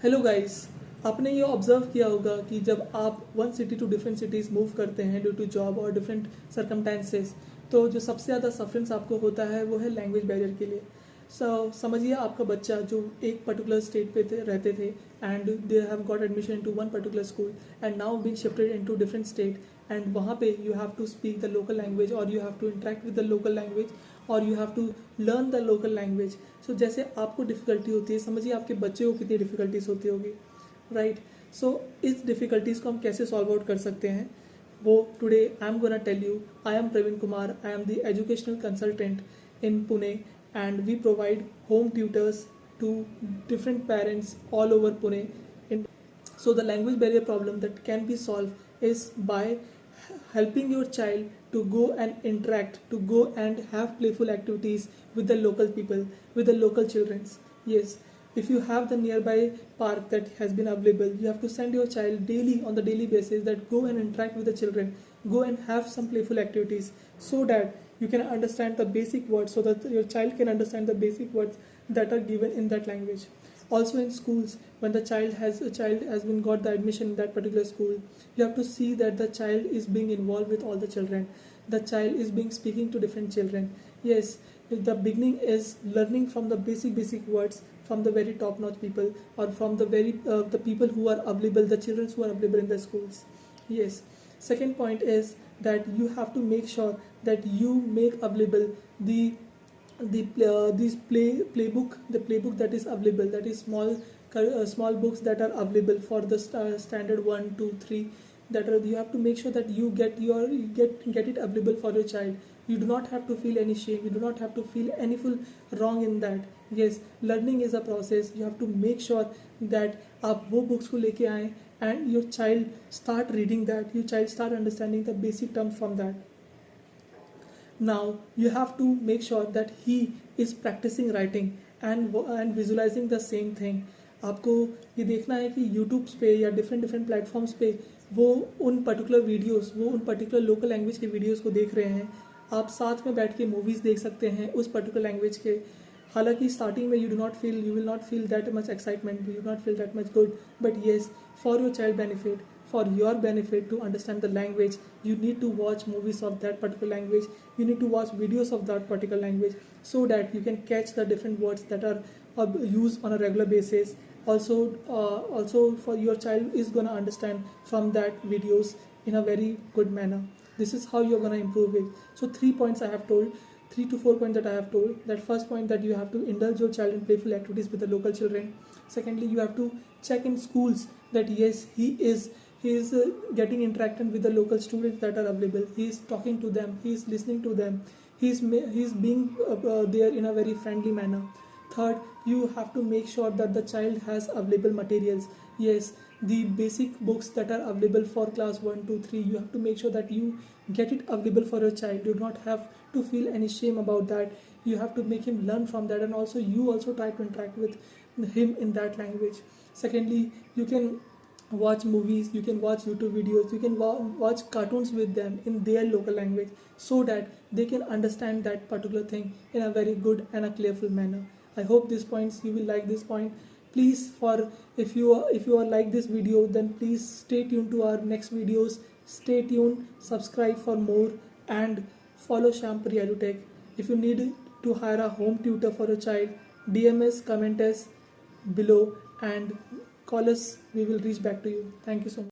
Hello guys, आपने ये observe किया होगा कि जब आप one city to different cities move करते हैं ड्यू टू जॉब और डिफरेंट सर्कमटेंसेस, तो जो सबसे ज़्यादा सफरेंस आपको होता है वो है लैंग्वेज बैरियर के लिए। समझिए आपका बच्चा जो एक पर्टिकुलर स्टेट पे रहते थे and they have got admission into one particular school and now been shifted into different state and वहाँ पे you have to speak the local language और you have to interact with the local language और you have to learn the local language. So जैसे आपको difficulty होती है, समझिए आपके बच्चे को कितनी डिफ़िकल्टीज होती होगी, राइट। सो इस डिफ़िकल्टीज़ को हम कैसे सॉल्व आउट कर सकते हैं, वो today I am gonna tell you. I am Praveen Kumar, I am the educational consultant in Pune, and we provide home tutors to different parents all over Pune. So the language barrier problem that can be solved is by helping your child to go and interact, to go and have playful activities with the local people, with the local children. Yes, if you have the nearby park that has been available, you have to send your child daily on the daily basis that go and interact with the children, go and have some playful activities so that you can understand the basic words, so that your child can understand the basic words that are given in that language. Also in schools, when the child has been got the admission in that particular school, you have to see that the child is being involved with all the children, the child is being speaking to different children. Yes, the beginning is learning from the basic words from the very top notch people, or from the very the people who are available, the children who are available in the schools. Yes, second point is that you have to make sure that you make available these playbook, the playbook that is available, that is small books that are available for the standard 1 2 3, that are, you have to make sure that you get it available for your child. You do not have to feel any shame, you do not have to feel any full wrong in that. Yes, learning is a process. You have to make sure that आप वो books को लेके आएँ and your child start reading that, your child start understanding the basic terms from that. Now you have to make sure that he is practicing writing and visualizing the same thing. आपको ये देखना है कि YouTubes पे या different platforms पे वो उन पर्टिकुलर वीडियोस, वो उन पर्टिकुलर लोकल लैंग्वेज के वीडियोस को देख रहे हैं। आप साथ में बैठ के मूवीज़ देख सकते हैं उस पर्टिकुलर लैंग्वेज के। हालांकि स्टार्टिंग में you will not feel that much excitement, you not feel that much good, but yes, for your child benefit, for your benefit, to understand the language, you need to watch movies of that particular language, you need to watch videos of that particular language, so that you can catch the different words that are used on a regular basis. Also for your child is going to understand from that videos in a very good manner. This is how you're going to improve it. So 3 points I have told, 3 to 4 points that I have told. That first point, that you have to indulge your child in playful activities with the local children. Secondly, you have to check in schools that yes, he is getting interacting with the local students that are available, he is talking to them, he is listening to them, he is being there in a very friendly manner. Third, you have to make sure that the child has available materials. Yes, the basic books that are available for class 1 2 3, you have to make sure that you get it available for your child. You do not have to feel any shame about that. You have to make him learn from that, and also you also try to interact with him in that language. Secondly, you can watch movies, you can watch YouTube videos, you can watch cartoons with them in their local language, so that they can understand that particular thing in a very good and a clearful manner. I hope these points, you will like this point. Please, for if you are like this video, then please stay tuned to our next videos. Stay tuned, subscribe for more, and follow Shampri EduTech. If you need to hire a home tutor for a child, DM us, comment us below, and call us. We will reach back to you. Thank you so much.